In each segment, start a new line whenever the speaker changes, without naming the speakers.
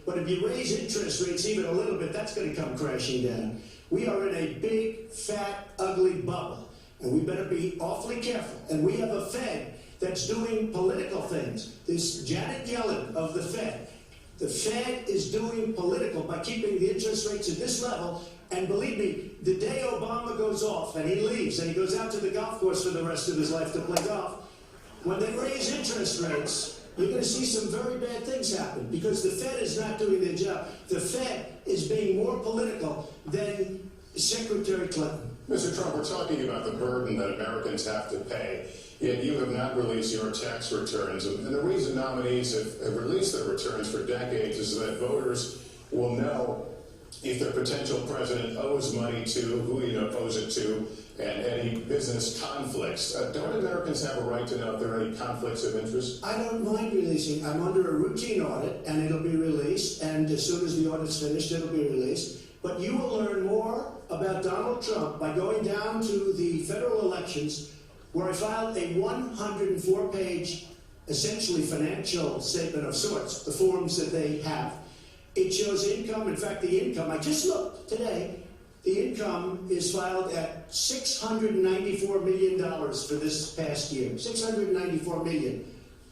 But if you raise interest rates even a little bit, that's going to come crashing down. We are in a big, fat, ugly bubble, and we better be awfully careful. And we have a Fed that's doing political things. This Janet Yellen of the Fed is doing political by keeping the interest rates at this level. And believe me, the day Obama goes off and he leaves and he goes out to the golf course for the rest of his life to play golf, when they raise interest rates, you're going to see some very bad things happen because the Fed is not doing their job. The Fed is being more political than Secretary Clinton.
Mr. Trump, we're talking about the burden that Americans have to pay, yet you have not released your tax returns. And the reason nominees have released their returns for decades is that voters will know if their potential president owes money to, who he owes it to, and any business conflicts. Don't Americans have a right to know if there are any conflicts of interest?
I don't mind releasing. I'm under a routine audit, and it'll be released. And as soon as the audit's finished, it'll be released. But you will learn more about Donald Trump by going down to the federal elections, where I filed a 104-page, essentially financial statement of sorts, the forms that they have. It shows income. In fact, the income, I just looked today, the income is filed at $694 million for this past year. $694 million.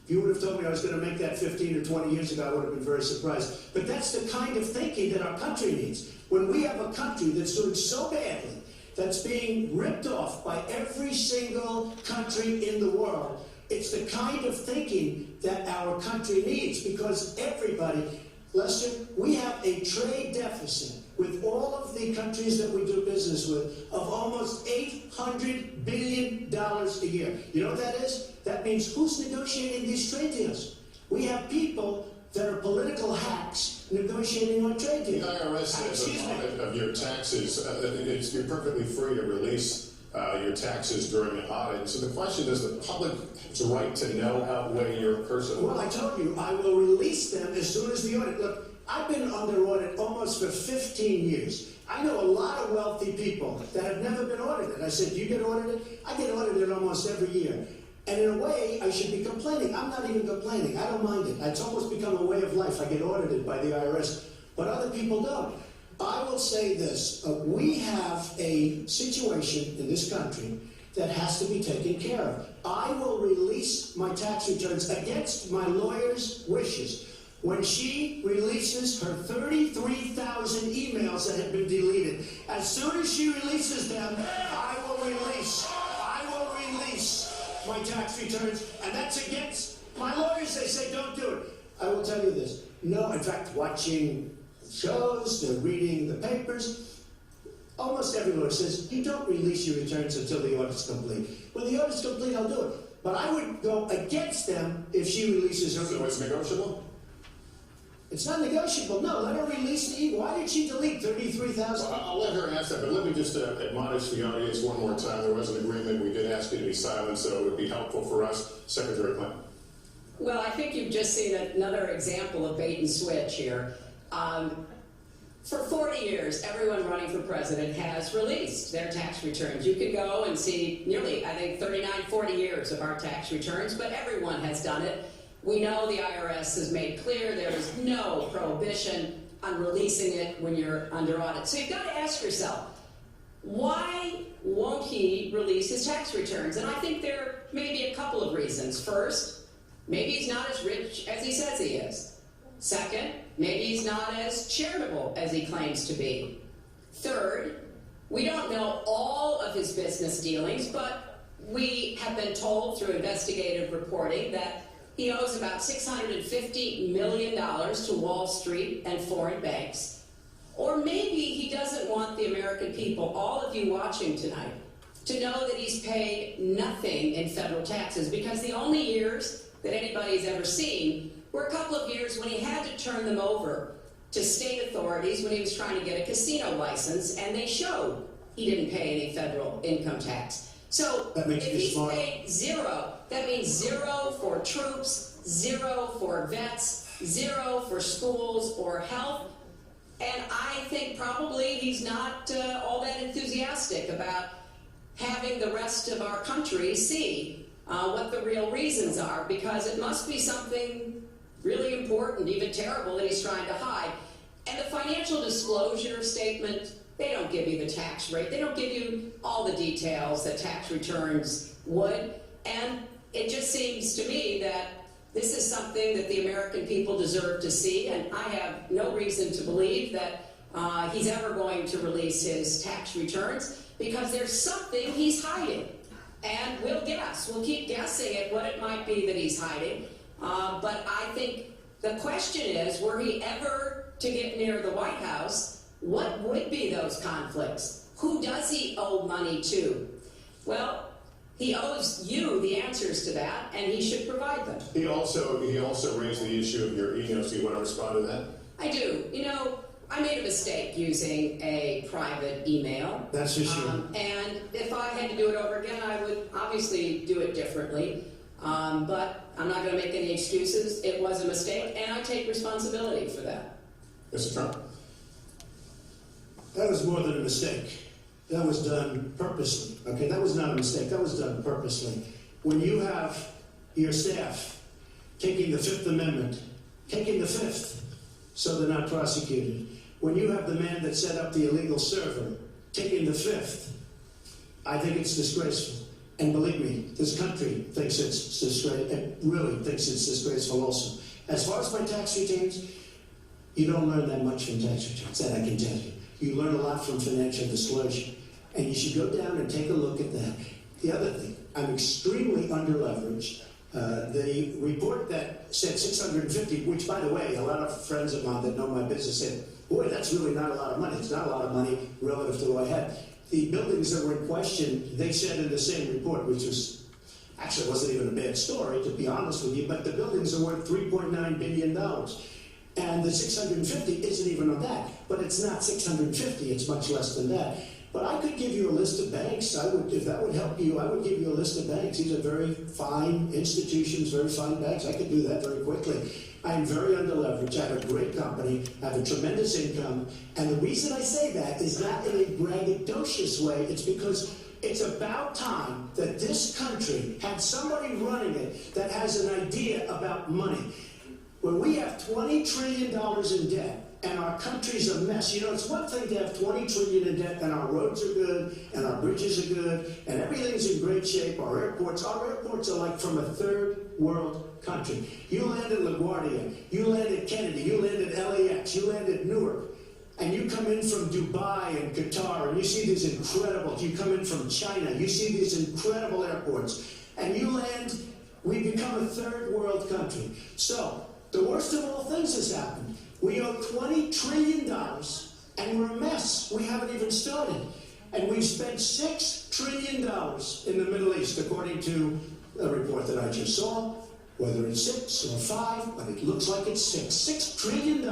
If you would have told me I was going to make that 15 or 20 years ago, I would have been very surprised. But that's the kind of thinking that our country needs. When we have a country that's doing so badly, that's being ripped off by every single country in the world, it's the kind of thinking that our country needs, because everybody, Lester, we have a trade deficit with all of the countries that we do business with of almost $800 billion a year. You know what that is? That means who's negotiating these trade deals? We have people that are political hacks negotiating our trade deals.
The IRS says of your taxes, you're perfectly free to release your taxes during an audit. So the question is, the public's right to know outweigh your personal?
Well, I told you, I will release them as soon as the audit. Look, I've been under audit almost for 15 years. I know a lot of wealthy people that have never been audited. I said, do you get audited? I get audited almost every year. And in a way, I should be complaining. I'm not even complaining. I don't mind it. It's almost become a way of life. I get audited by the IRS, but other people don't. I will say this. We have a situation in this country that has to be taken care of. I will release my tax returns against my lawyer's wishes when she releases her 33,000 emails that have been deleted. As soon as she releases them, I will release my tax returns, and that's against my lawyers. They say don't do it. I will tell you this. No, in fact, watching shows, reading the papers, almost every lawyer says you don't release your returns until the audit's complete. When the audit's complete, I'll do it. But I would go against them if she releases her.
So it's negotiable?
It's not negotiable. No, let her release the email. Why did she delete 33,000?
Well, I'll let her ask that, but let me just admonish the audience one more time. There was an agreement. We did ask you to be silent, so it would be helpful for us. Secretary Clinton.
Well, I think you've just seen another example of bait and switch here. For 40 years, everyone running for president has released their tax returns. You could go and see nearly, I think, 39, 40 years of our tax returns, but everyone has done it. We know the IRS has made clear there is no prohibition on releasing it when you're under audit. So you've got to ask yourself, why won't he release his tax returns? And I think there may be a couple of reasons. First, maybe he's not as rich as he says he is. Second, maybe he's not as charitable as he claims to be. Third, we don't know all of his business dealings, but we have been told through investigative reporting that he owes about $650 million to Wall Street and foreign banks. Or maybe he doesn't want the American people, all of you watching tonight, to know that he's paid nothing in federal taxes, because the only years that anybody's ever seen were a couple of years when he had to turn them over to state authorities when he was trying to get a casino license, and they showed he didn't pay any federal income tax. So if he's paid zero, that means zero for troops, zero for vets, zero for schools or health. And I think probably he's not all that enthusiastic about having the rest of our country see what the real reasons are, because it must be something really important, even terrible, that he's trying to hide. financial disclosure statement, they don't give you the tax rate. They don't give you all the details that tax returns would. And it just seems to me that this is something that the American people deserve to see, and I have no reason to believe that he's ever going to release his tax returns, because there's something he's hiding. And we'll keep guessing at what it might be that he's hiding. But I think the question is, were he ever to get near the White House, what would be those conflicts? Who does he owe money to? Well, he owes you the answers to that, and he should provide them.
He also raised the issue of your emails. Do you want to respond to that?
I do. You know, I made a mistake using a private email.
That's for sure.
And if I had to do it over again, I would obviously do it differently. But I'm not going to make any excuses. It was a mistake, and I take responsibility for that.
Mr. Trump?
That was more than a mistake. That was done purposely. Okay, that was not a mistake. That was done purposely. When you have your staff taking the Fifth Amendment, taking the Fifth, so they're not prosecuted. When you have the man that set up the illegal server taking the Fifth, I think it's disgraceful. And believe me, this country thinks it's disgraceful. It really thinks it's disgraceful also. As far as my tax returns, you don't learn that much from tax returns, that I can tell you. You learn a lot from financial disclosure. And you should go down and take a look at that. The other thing, I'm extremely underleveraged. The report that said 650, which, by the way, a lot of friends of mine that know my business said, boy, that's really not a lot of money. It's not a lot of money relative to what I had. The buildings that were in question, they said in the same report, which was, actually wasn't even a bad story, to be honest with you, but the buildings are worth $3.9 billion. And the 650 isn't even on that. But it's not 650, it's much less than that. But I could give you a list of banks. I would, if that would help you, I would give you a list of banks. These are very fine institutions, very fine banks. I could do that very quickly. I am very underleveraged. I have a great company. I have a tremendous income. And the reason I say that is not in a braggadocious way. It's because it's about time that this country had somebody running it that has an idea about money. When we have $20 trillion in debt, and our country's a mess. You know, it's one thing to have $20 trillion in debt, and our roads are good, and our bridges are good, and everything's in great shape. Our airports are like from a third world country. You land at LaGuardia, you land at Kennedy, you land at LAX, you land at Newark, and you come in from Dubai and Qatar, and you see these incredible, you come in from China, you see these incredible airports, and you land, we become a third world country. So, the worst of all things has happened. We owe $20 trillion, and we're a mess. We haven't even started. And we've spent $6 trillion in the Middle East, according to a report that I just saw. Whether it's 6 or 5, but it looks like it's 6. $6 trillion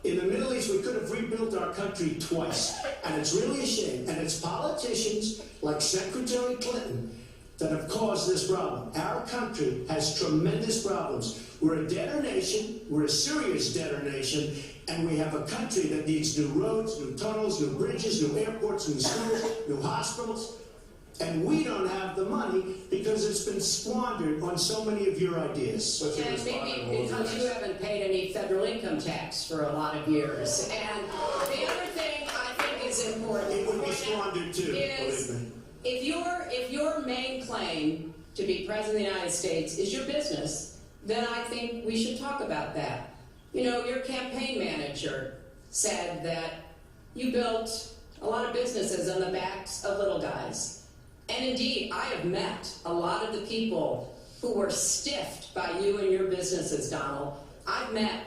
in the Middle East. We could have rebuilt our country twice. And it's really a shame. And it's politicians like Secretary Clinton that have caused this problem. Our country has tremendous problems. We're a debtor nation, we're a serious debtor nation, and we have a country that needs new roads, new tunnels, new bridges, new airports, new schools, new hospitals, and we don't have the money because it's been squandered on so many of your ideas.
And maybe because you haven't paid any federal income tax for a lot of years. And the other thing I think is important,
it would be squandered too,
is
believe me.
If your main claim to be President of the United States is your business, then I think we should talk about that. You know, your campaign manager said that you built a lot of businesses on the backs of little guys. And indeed, I have met a lot of the people who were stiffed by you and your businesses, Donald. I've met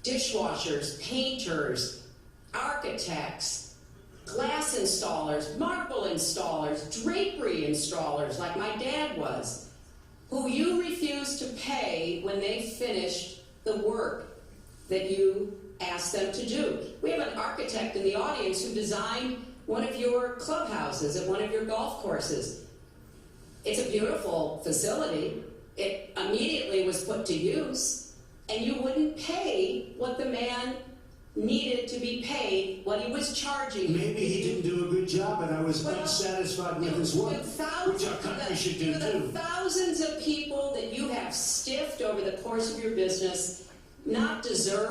dishwashers, painters, architects, glass installers, marble installers, drapery installers, like my dad was, who you refused to pay when they finished the work that you asked them to do. We have an architect in the audience who designed one of your clubhouses at one of your golf courses. It's a beautiful facility. It immediately was put to use, and you wouldn't pay what the man needed to be paid, what he was charging.
Maybe he didn't do a good job, and I was unsatisfied with his work, which our country should do too.
The thousands of people that you have stiffed over the course of your business not deserve